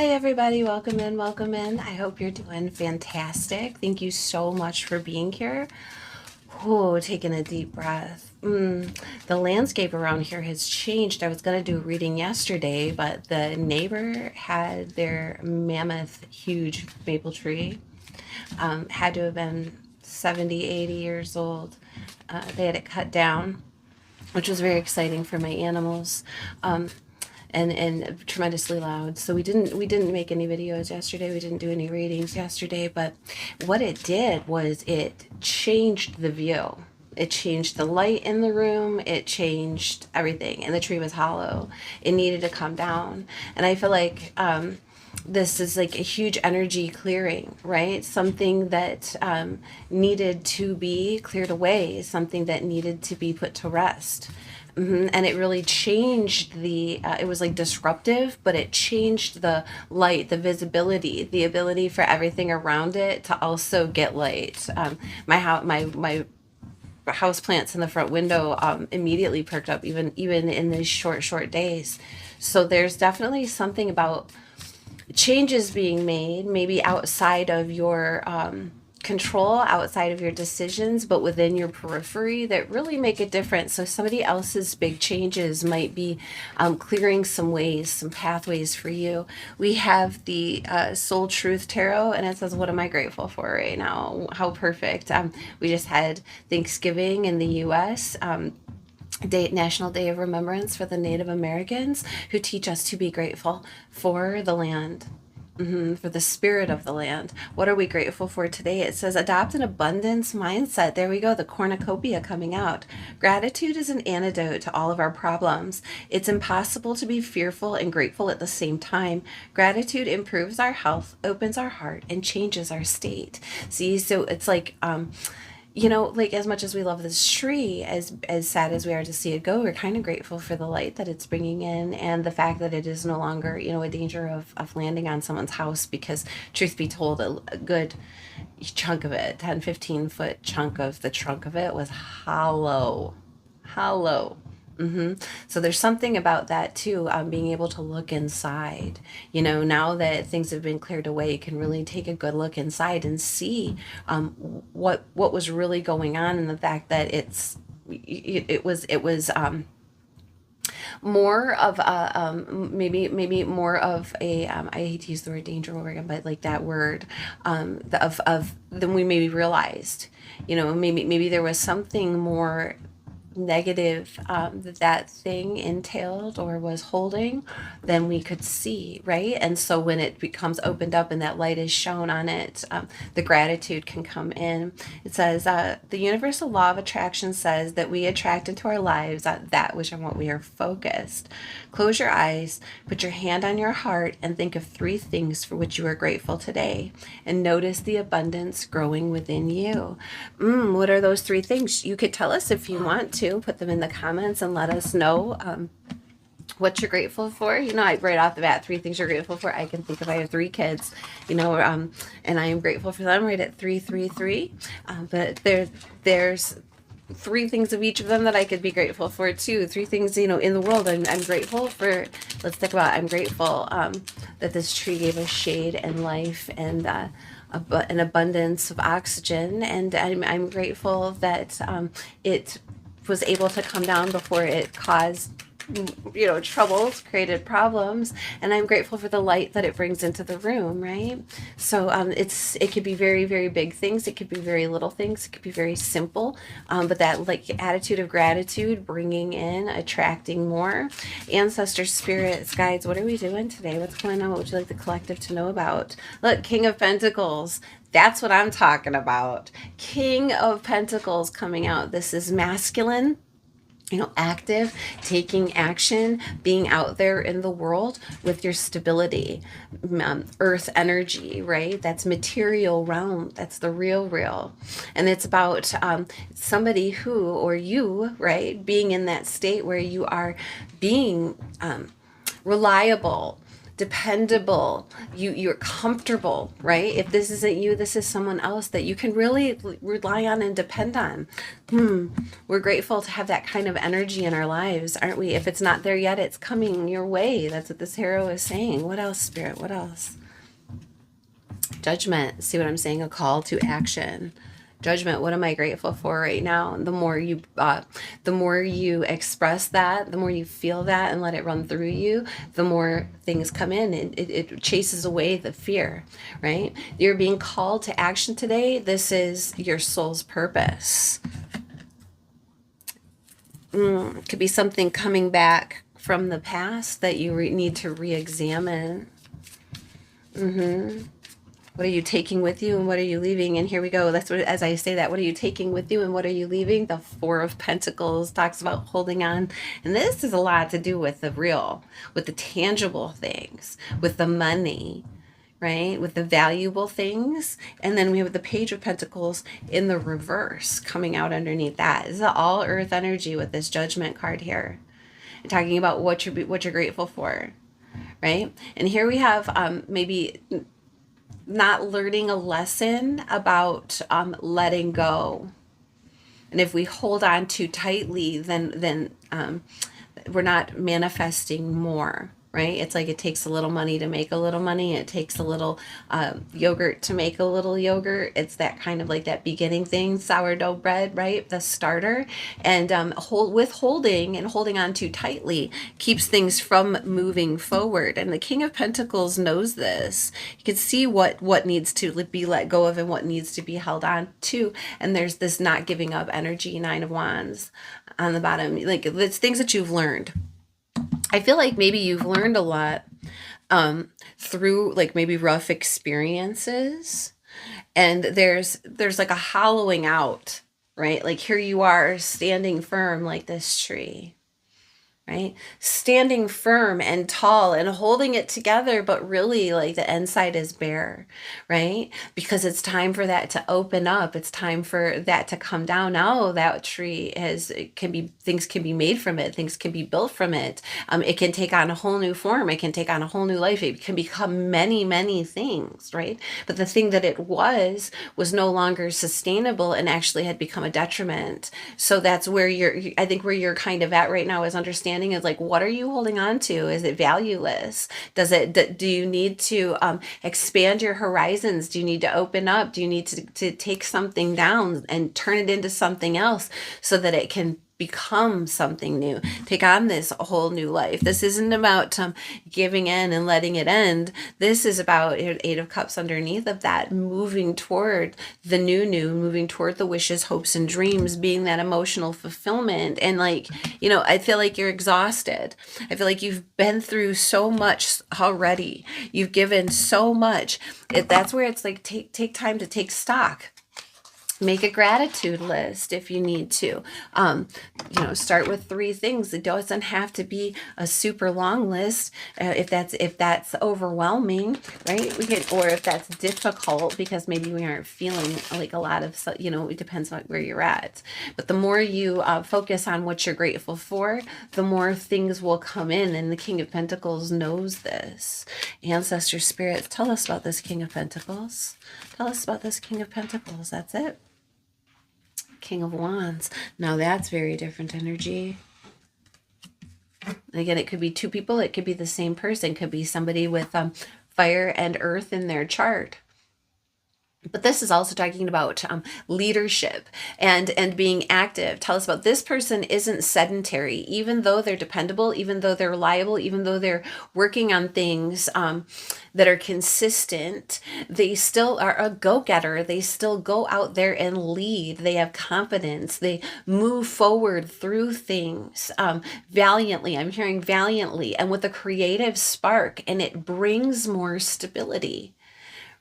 Hi, everybody. Welcome in. Welcome in. I hope you're doing fantastic. Thank you so much for being here. Oh, taking a deep breath. The landscape around here has changed. I was going to do a reading yesterday, but the neighbor had their mammoth, huge maple tree. Had to have been 70, 80 years old. They had it cut down, which was very exciting for my animals. And tremendously loud. So we didn't make any videos yesterday. We didn't do any readings yesterday. But what it did was it changed the view. It changed the light in the room. It changed everything. And the tree was hollow. It needed to come down. And I feel like this is like a huge energy clearing, right? Something that needed to be cleared away, something that needed to be put to rest. And it really changed it was like disruptive, but it changed the light, the visibility, the ability for everything around it to also get light. My house plants in the front window immediately perked up, even in these short days. So there's definitely something about changes being made, maybe outside of your control, outside of your decisions, but within your periphery that really make a difference. So somebody else's big changes might be clearing some ways, some pathways for you. We have the Soul Truth Tarot, and it says, what am I grateful for right now? How perfect. We just had Thanksgiving in the U.S., National Day of Remembrance for the Native Americans, who teach us to be grateful for the land, for the spirit of the land. What are we grateful for today? It says adopt an abundance mindset. There we go, the cornucopia coming out. Gratitude is an antidote to all of our problems. It's impossible to be fearful and grateful at the same time. Gratitude improves our health, opens our heart, and changes our state. See, so it's like, like as much as we love this tree, as sad as we are to see it go, we're kind of grateful for the light that it's bringing in and the fact that it is no longer, a danger of landing on someone's house, because truth be told, a good chunk of it, 10-15 foot chunk of the trunk of it was hollow. So there's something about that too, being able to look inside. Now that things have been cleared away, you can really take a good look inside and see what was really going on, and the fact that it was more of a maybe more of a I hate to use the word danger over again, but like that word of than we maybe realized. Maybe there was something more negative that thing entailed or was holding than we could see, right? And so when it becomes opened up and that light is shown on it, the gratitude can come in. It says the universal law of attraction says that we attract into our lives that which on what we are focused. Close your eyes, put your hand on your heart, and think of 3 things for which you are grateful today, and notice the abundance growing within you. What are those 3 things? You could tell us if you want to. Put them in the comments and let us know what you're grateful for. Right off the bat, 3 things you're grateful for. I can think of, I have 3 kids, and I am grateful for them right at 333. But there's 3 things of each of them that I could be grateful for too. 3 things, in the world I'm grateful for. Let's think about it. I'm grateful that this tree gave us shade and life and an abundance of oxygen, and I'm grateful that it was able to come down before it caused troubles, created problems. And I'm grateful for the light that it brings into the room, right? So it could be very, very big things, it could be very little things, it could be very simple, but that like attitude of gratitude, bringing in, attracting more. Ancestor spirits, guides, what are we doing today? What's going on? What would you like the collective to know about? Look, King of Pentacles, that's what I'm talking about. King of Pentacles coming out. This is masculine, active, taking action, being out there in the world with your stability, earth energy, right? That's material realm. That's the real. And it's about somebody who, or you, right, being in that state where you are being reliable, dependable, you're comfortable, right? If this isn't you, this is someone else that you can really rely on and depend on. We're grateful to have that kind of energy in our lives, aren't we? If it's not there yet, it's coming your way. That's what this tarot is saying. What else, Spirit? What else? Judgment. See what I'm saying? A call to action. Judgment. What am I grateful for right now? The more you express that, the more you feel that and let it run through you, the more things come in. It chases away the fear, right? You're being called to action today. This is your soul's purpose. It could be something coming back from the past that you need to re-examine. What are you taking with you and what are you leaving? And here we go. That's what, as I say that, what are you taking with you and what are you leaving? The Four of Pentacles talks about holding on. And this is a lot to do with the real, with the tangible things, with the money, right? With the valuable things. And then we have the Page of Pentacles in the reverse coming out underneath that. This is all earth energy with this Judgment card here. Talking about what you're grateful for, right? And here we have maybe not learning a lesson about letting go. And if we hold on too tightly, then we're not manifesting more, right? It's like it takes a little money to make a little money. It takes a little yogurt to make a little yogurt. It's that kind of like that beginning thing, sourdough bread, right? The starter. And withholding and holding on too tightly keeps things from moving forward. And the King of Pentacles knows this. You can see what needs to be let go of and what needs to be held on to. And there's this not giving up energy, Nine of Wands on the bottom. Like it's things that you've learned. I feel like maybe you've learned a lot through like maybe rough experiences, and there's like a hollowing out, right? Like here you are standing firm like this tree, right? Standing firm and tall and holding it together, but really like the inside is bare, right? Because it's time for that to open up. It's time for that to come down. Now that tree things can be made from it. Things can be built from it. It can take on a whole new form. It can take on a whole new life. It can become many, many things, right? But the thing that it was no longer sustainable and actually had become a detriment. So that's where I think where you're kind of at right now is understanding is like, what are you holding on to? Is it valueless? Do you need to expand your horizons? Do you need to open up? Do you need to take something down and turn it into something else so that it can become something new, take on this whole new life? This isn't about giving in and letting it end. This is about Eight of Cups underneath of that, moving toward the new, moving toward the wishes, hopes, and dreams, being that emotional fulfillment. And like, I feel like you're exhausted. I feel like you've been through so much already. You've given so much. That's where it's like, take time to take stock. Make a gratitude list if you need to. Start with 3 things. It doesn't have to be a super long list. If that's overwhelming, right? Or if that's difficult because maybe we aren't feeling like a lot of, it depends on where you're at. But the more you focus on what you're grateful for, the more things will come in. And the King of Pentacles knows this. Ancestor spirits, tell us about this King of Pentacles. Tell us about this King of Pentacles. That's it. King of Wands. Now that's very different energy. Again, it could be 2 people. It could be the same person. It could be somebody with fire and earth in their chart. But this is also talking about leadership and being active. Tell us about this person isn't sedentary, even though they're dependable, even though they're reliable, even though they're working on things that are consistent. They still are a go-getter. They still go out there and lead. They have confidence. They move forward through things valiantly. I'm hearing valiantly and with a creative spark, and it brings more stability,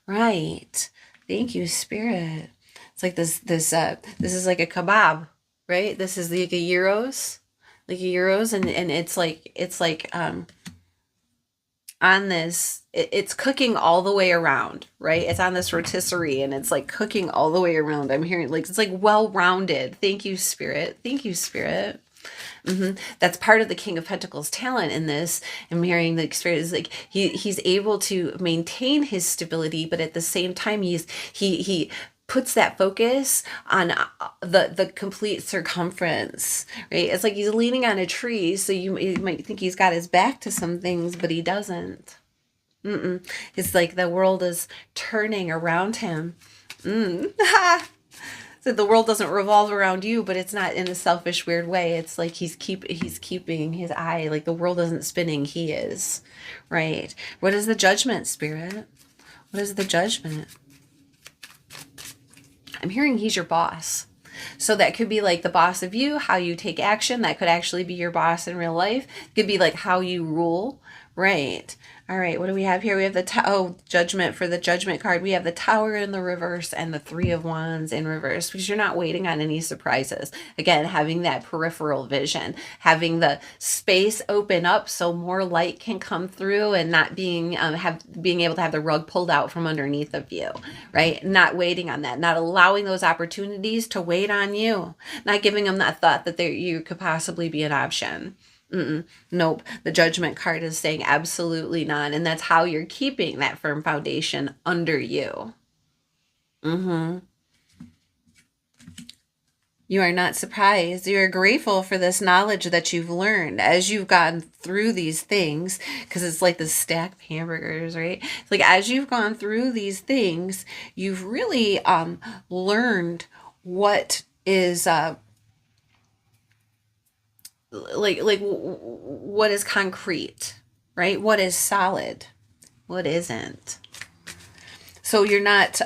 right? Thank you, Spirit. It's like this is like a kebab, right? This is like a gyros, and it's like on this, it's cooking all the way around, right? It's on this rotisserie and it's like cooking all the way around. I'm hearing like, it's like well-rounded. Thank you, Spirit. Thank you, Spirit. That's part of the King of Pentacles talent in this. I'm hearing the experience, like he's able to maintain his stability, but at the same time he puts that focus on the complete circumference, right? It's like he's leaning on a tree, so you might think he's got his back to some things, but he doesn't. It's like the world is turning around him. So the world doesn't revolve around you, but it's not in a selfish, weird way. It's like he's keeping his eye, like the world isn't spinning, he is, right? What is the judgment, Spirit? What is the judgment? I'm hearing he's your boss. So that could be like the boss of you, how you take action. That could actually be your boss in real life. It could be like how you rule, right? All right, what do we have here? We have the judgment for the judgment card. We have the Tower in the reverse and the Three of Wands in reverse, because you're not waiting on any surprises. Again, having that peripheral vision, having the space open up so more light can come through, and not being able to have the rug pulled out from underneath of you, right? Not waiting on that, not allowing those opportunities to wait on you, not giving them that thought that you could possibly be an option. Nope. The judgment card is saying absolutely not. And that's how you're keeping that firm foundation under you. You are not surprised. You are grateful for this knowledge that you've learned as you've gone through these things, because it's like the stack of hamburgers, right? It's like as you've gone through these things, you've really learned what is what is concrete, right? What is solid, what isn't. So you're not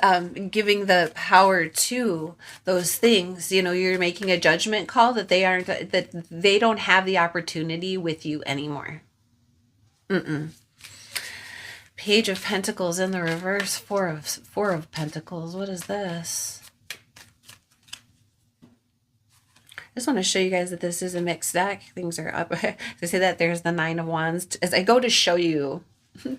giving the power to those things. You're making a judgment call that they don't have the opportunity with you anymore. Page of Pentacles in the reverse, four of Pentacles. What is this? I just want to show you guys that this is a mixed deck. Things are up. I say that there's the Nine of Wands. As I go to show you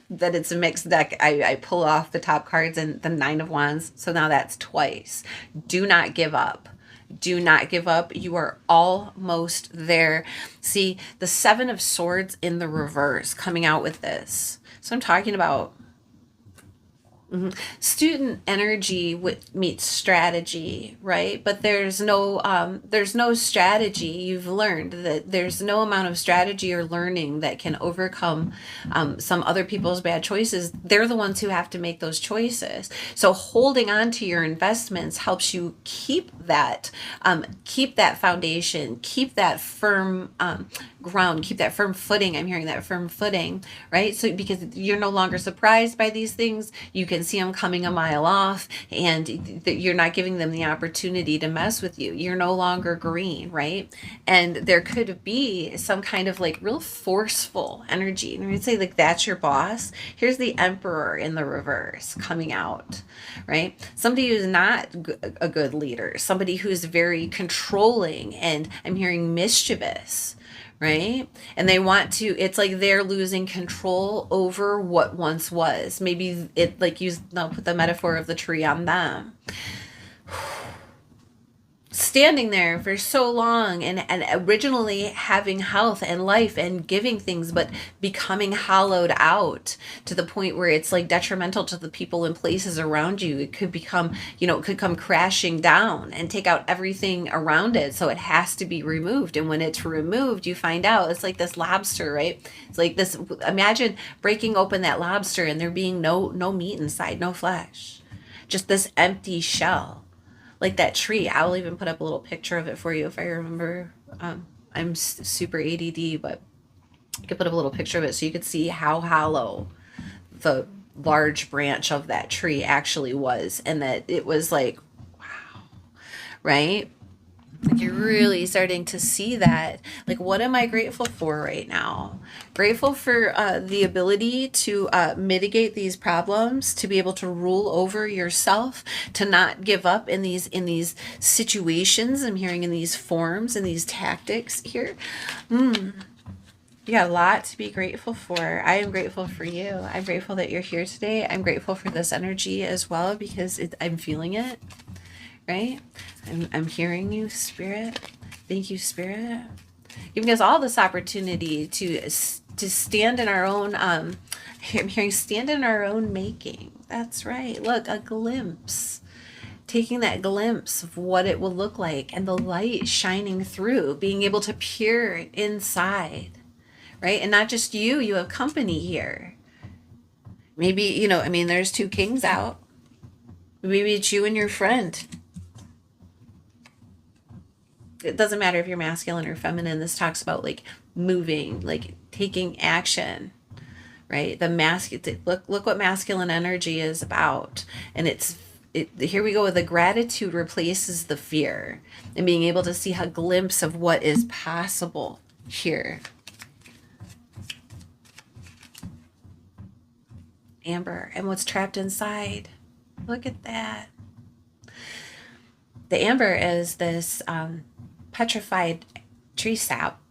that it's a mixed deck, I pull off the top cards and the Nine of Wands. So now that's twice. Do not give up. Do not give up. You are almost there. See, the Seven of Swords in the reverse coming out with this. So I'm talking about student energy meets strategy, right? But there's no strategy. You've learned that there's no amount of strategy or learning that can overcome some other people's bad choices. They're the ones who have to make those choices. So holding on to your investments helps you keep that foundation, keep that firm ground, keep that firm footing. I'm hearing that firm footing, right? So because you're no longer surprised by these things, you can see them coming a mile off, and you're not giving them the opportunity to mess with you. You're no longer green, right? And there could be some kind of like real forceful energy. And I'd say like that's your boss. Here's the Emperor in the reverse coming out, right? Somebody who's not a good leader, somebody who's very controlling, and I'm hearing mischievous, right? And they want to, it's like they're losing control over what once was. Maybe it like put the metaphor of the tree on them. Standing there for so long and originally having health and life and giving things, but becoming hollowed out to the point where it's like detrimental to the people and places around you. It could become, it could come crashing down and take out everything around it. So it has to be removed. And when it's removed, you find out it's like this lobster, right? It's like this, imagine breaking open that lobster and there being no meat inside, no flesh, just this empty shell. Like that tree. I'll even put up a little picture of it for you if I remember. I'm super ADD, but I could put up a little picture of it so you could see how hollow the large branch of that tree actually was, and that it was like, wow, right? Like you're really starting to see that. Like, what am I grateful for right now? Grateful for the ability to mitigate these problems, to be able to rule over yourself, to not give up in these situations. I'm hearing in these forms and these tactics here. You got a lot to be grateful for. I am grateful for you. I'm grateful that you're here today. I'm grateful for this energy as well, because I'm feeling it. Right? I'm hearing you, Spirit. Thank you, Spirit. giving us all this opportunity to stand in our own, I'm hearing stand in our own making. That's right. Look, a glimpse. Taking that glimpse of what it will look like and the light shining through, being able to peer inside, right? And not just you, you have company here. Maybe, I mean, there's two kings out. Maybe it's you and your friend. It doesn't matter if you're masculine or feminine. This talks about like moving, like taking action, right? Look what masculine energy is about. And here we go with the gratitude replaces the fear and being able to see a glimpse of what is possible here. Amber, and what's trapped inside. Look at that. The amber is this petrified tree sap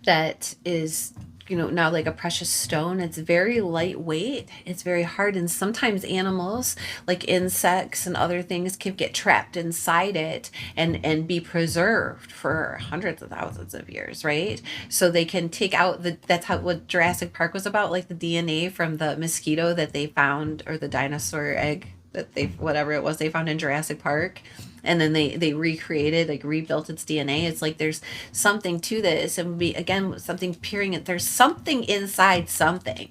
that is, now like a precious stone. It's very lightweight. It's very hard. And sometimes animals like insects and other things can get trapped inside it and be preserved for hundreds of thousands of years, right? So they can take out that's what Jurassic Park was about, like the DNA from the mosquito that they found, or the dinosaur egg that whatever it was they found in Jurassic Park. And then they recreated, like rebuilt its DNA. It's like there's something to this. And again, something peering it. There's something inside something.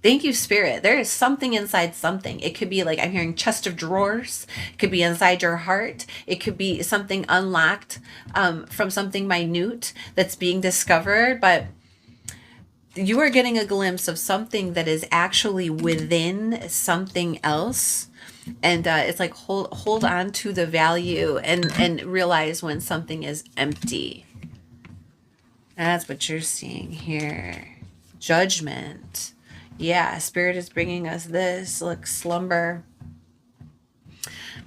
Thank you, Spirit. There is something inside something. It could be like, I'm hearing chest of drawers. It could be inside your heart. It could be something unlocked from something minute that's being discovered. But you are getting a glimpse of something that is actually within something else. And it's like hold on to the value and realize when something is empty. That's what you're seeing here. Judgment. Yeah, Spirit is bringing us this. Look, slumber.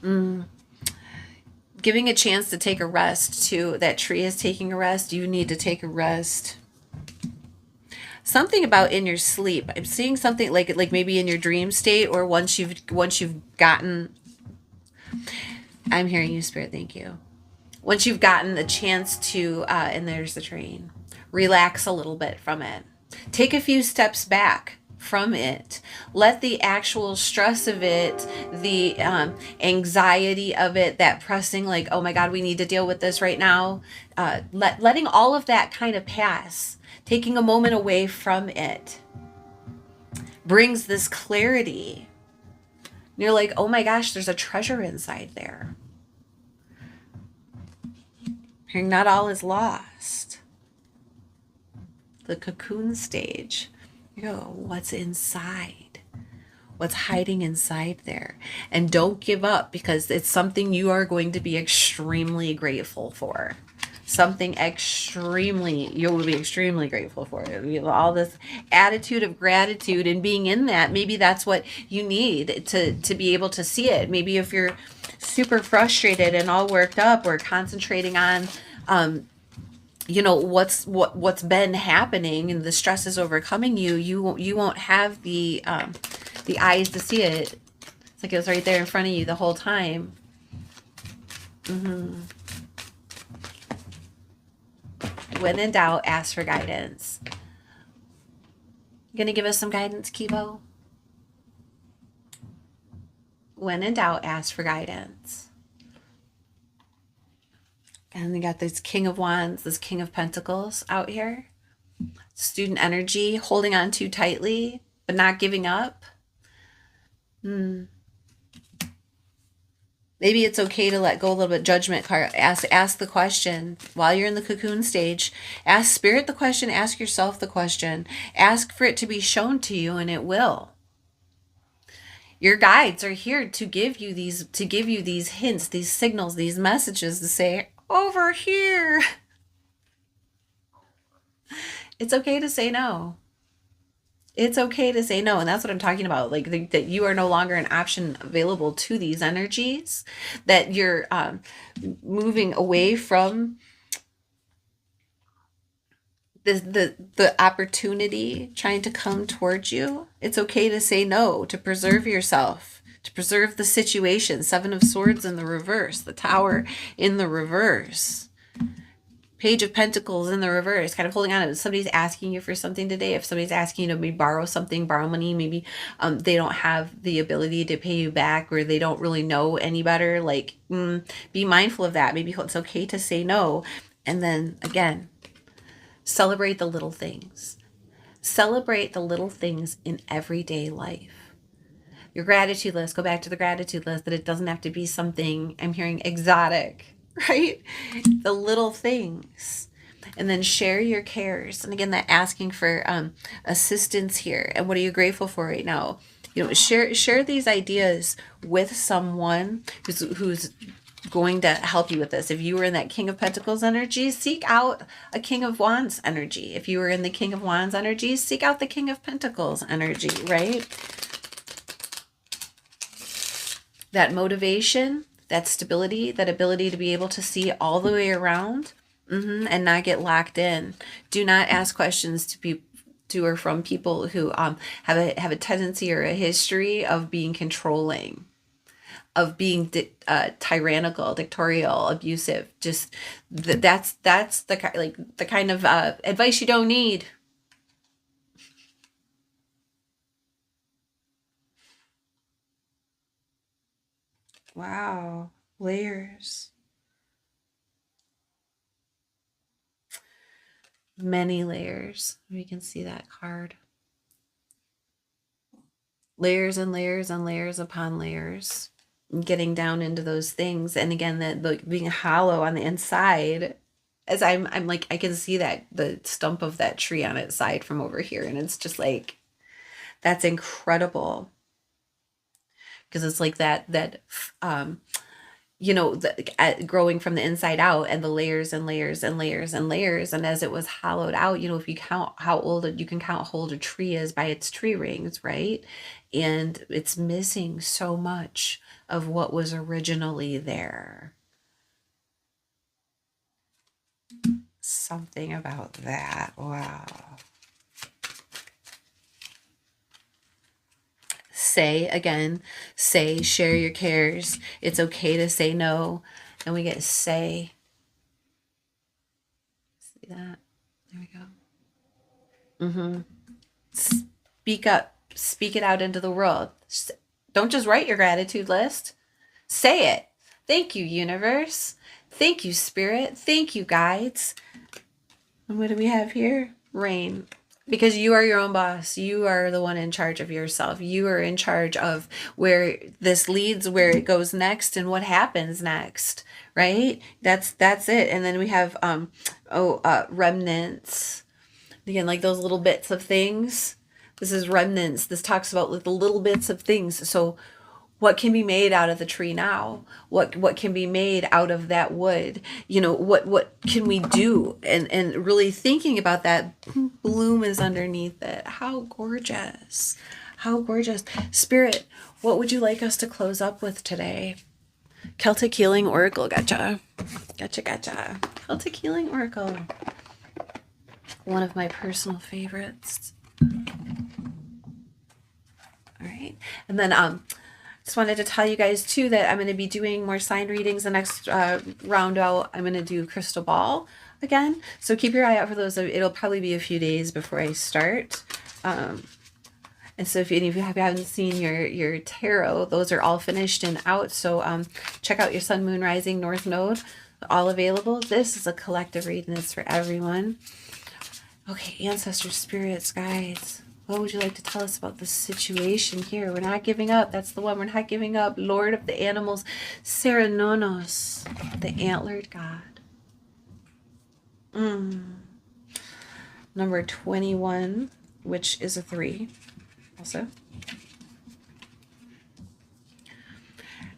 Giving a chance to take a rest too. That tree is taking a rest. You need to take a rest. Something about in your sleep. I'm seeing something like maybe in your dream state, or once you've gotten. I'm hearing you, Spirit. Thank you. Once you've gotten the chance to, and there's the train. Relax a little bit from it. Take a few steps back from it. Let the actual stress of it, the anxiety of it, that pressing, like, oh my God, we need to deal with this right now. Letting all of that kind of pass. Taking a moment away from it brings this clarity. You're like, oh my gosh, there's a treasure inside there. Not all is lost. The cocoon stage. You go, what's inside? What's hiding inside there? And don't give up, because it's something you are going to be extremely grateful for. Something you will be extremely grateful for. All this attitude of gratitude and being in that. Maybe that's what you need to be able to see it. Maybe if you're super frustrated and all worked up, or concentrating on what's been happening and the stress is overcoming you won't have the eyes to see it. It's like it was right there in front of you the whole time. When in doubt, ask for guidance. You gonna give us some guidance, Kibo? When in doubt, ask for guidance. And we got this King of Wands, this King of Pentacles out here. Student energy, holding on too tightly, but not giving up. Maybe it's okay to let go a little bit. Judgment card. Ask the question while you're in the cocoon stage. Ask Spirit the question. Ask yourself the question. Ask for it to be shown to you, and it will. Your guides are here to give you these hints, these signals, these messages to say, over here. It's okay to say no. It's okay to say no. And that's what I'm talking about. Like that you are no longer an option available to these energies, that you're moving away from the opportunity trying to come towards you. It's okay to say no, to preserve yourself, to preserve the situation. 7 of Swords in the reverse, the Tower in the reverse. Page of Pentacles in the reverse, kind of holding on. If somebody's asking you for something today, if somebody's asking you to maybe borrow something, borrow money, maybe they don't have the ability to pay you back, or they don't really know any better, like be mindful of that. Maybe it's okay to say no. And then again, celebrate the little things. Celebrate the little things in everyday life. Your gratitude list, go back to the gratitude list, that it doesn't have to be something, I'm hearing, exotic, right? The little things. And then share your cares. And again, that asking for assistance here. And what are you grateful for right now? You know, share these ideas with someone who's going to help you with this. If you were in that King of Pentacles energy, seek out a King of Wands energy. If you were in the King of Wands energy, seek out the King of Pentacles energy, right? That motivation, that stability, that ability to be able to see all the way around and not get locked in. Do not ask questions to or from people who have a tendency or a history of being controlling, of being tyrannical, dictatorial, abusive. Just that's the kind of advice you don't need. Wow, layers. Many layers. We can see that card. Layers and layers and layers upon layers. Getting down into those things. And again, that being hollow on the inside. As I'm like, I can see that the stump of that tree on its side from over here. And it's just like, that's incredible. Because it's like that you know, growing from the inside out, and the layers and layers and layers and layers. And as it was hollowed out, you know, if you count how old you can count how old a tree is by its tree rings, right? And it's missing so much of what was originally there. Something about that. Wow. Share your cares. It's okay to say no. And we get say. See that? There we go. Speak up. Speak it out into the world. Don't just write your gratitude list. Say it. Thank you, universe. Thank you, spirit. Thank you, guides. And what do we have here? Rain. Because you are your own boss. You are the one in charge of yourself. You are in charge of where this leads, where it goes next, and what happens next, right? That's it. And then we have remnants. Again, like those little bits of things. This is remnants. This talks about the little bits of things. So what can be made out of the tree now? What can be made out of that wood? You know, what can we do? And really thinking about that bloom is underneath it. How gorgeous. How gorgeous. Spirit, what would you like us to close up with today? Celtic Healing Oracle. Gotcha. Celtic Healing Oracle. One of my personal favorites. All right. And then just wanted to tell you guys too that I'm going to be doing more sign readings the next round out. I'm going to do crystal ball again, so keep your eye out for those. It'll probably be a few days before I start. And so if any of you haven't seen your tarot, those are all finished and out. So check out your sun, moon, rising, north node, all available. This is a collective reading. It's for everyone. Okay, ancestors, spirits, guides. What would you like to tell us about the situation here? We're not giving up. That's the one. We're not giving up. Lord of the animals, Cernunnos, the antlered god. Number 21, which is a 3 also.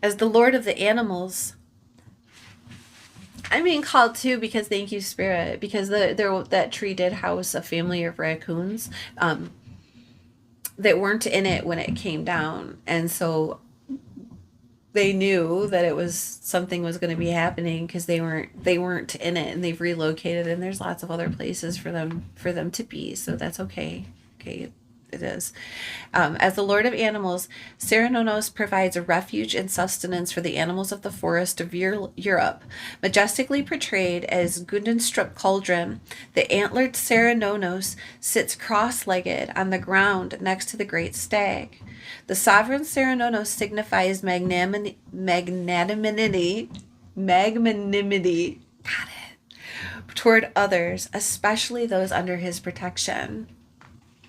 As the Lord of the animals, I'm being called too because thank you, Spirit, because that tree did house a family of raccoons. That weren't in it when it came down, and so they knew that it was something was going to be happening because they weren't in it, and they've relocated, and there's lots of other places for them to be, so that's okay. it is. As the Lord of Animals, Cernunnos provides a refuge and sustenance for the animals of the forest of Europe. Majestically portrayed as Gundenstrup Cauldron, the antlered Cernunnos sits cross-legged on the ground next to the great stag. The sovereign Cernunnos signifies magnanimity, got it, toward others, especially those under his protection.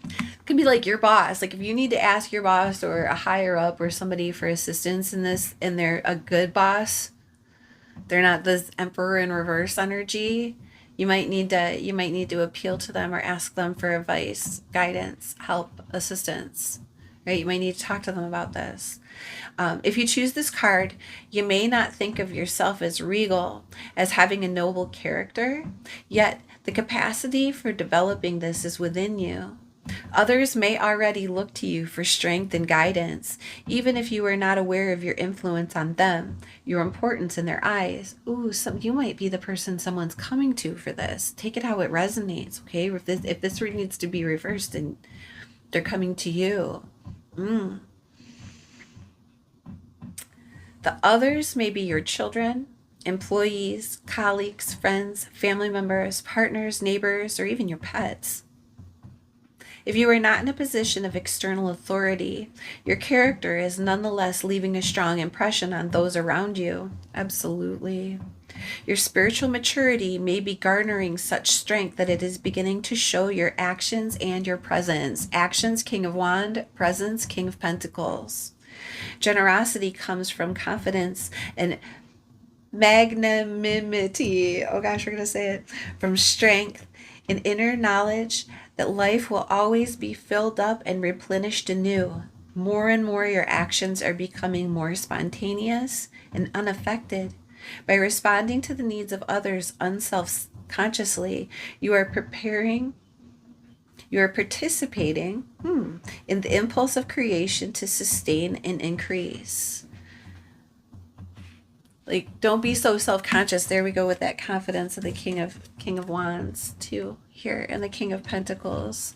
It can be like your boss. Like if you need to ask your boss or a higher up or somebody for assistance in this, and they're a good boss, they're not this emperor in reverse energy, you might need to appeal to them or ask them for advice, guidance, help, assistance. Right? You might need to talk to them about this. If you choose this card, you may not think of yourself as regal, as having a noble character, yet the capacity for developing this is within you. Others may already look to you for strength and guidance, even if you are not aware of your influence on them, your importance in their eyes. Ooh, you might be the person someone's coming to for this. Take it how it resonates, okay? If this needs to be reversed, and they're coming to you. The others may be your children, employees, colleagues, friends, family members, partners, neighbors, or even your pets. If you are not in a position of external authority, your character is nonetheless leaving a strong impression on those around you. Absolutely. Your spiritual maturity may be garnering such strength that it is beginning to show your actions and your presence. Actions, King of Wands; presence, King of Pentacles. Generosity comes from confidence and magnanimity. Oh gosh, we're going to say it. From strength and inner knowledge that life will always be filled up and replenished anew. More and more your actions are becoming more spontaneous and unaffected. By responding to the needs of others unself-consciously, you are participating in the impulse of creation to sustain and increase. Like, don't be so self-conscious. There we go with that confidence of the King of Wands too here, and the King of Pentacles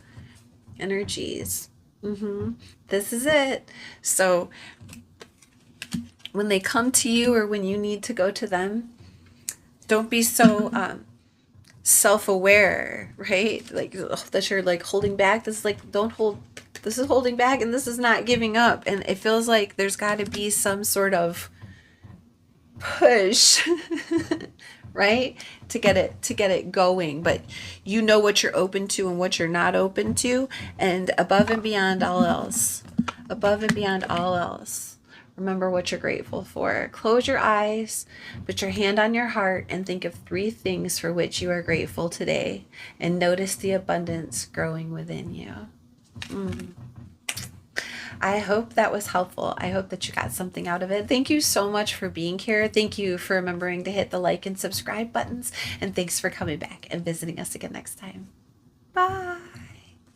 energies. This is it. So when they come to you, or when you need to go to them, don't be so self-aware, right? Like that you're like holding back. This is like, this is holding back, and this is not giving up. And it feels like there's got to be some sort of push right, to get it going. But you know what you're open to and what you're not open to, and above and beyond all else, remember what you're grateful for. Close your eyes, put your hand on your heart, and think of 3 things for which you are grateful today, and notice the abundance growing within you. I hope that was helpful. I hope that you got something out of it. Thank you so much for being here. Thank you for remembering to hit the like and subscribe buttons. And thanks for coming back and visiting us again next time. Bye.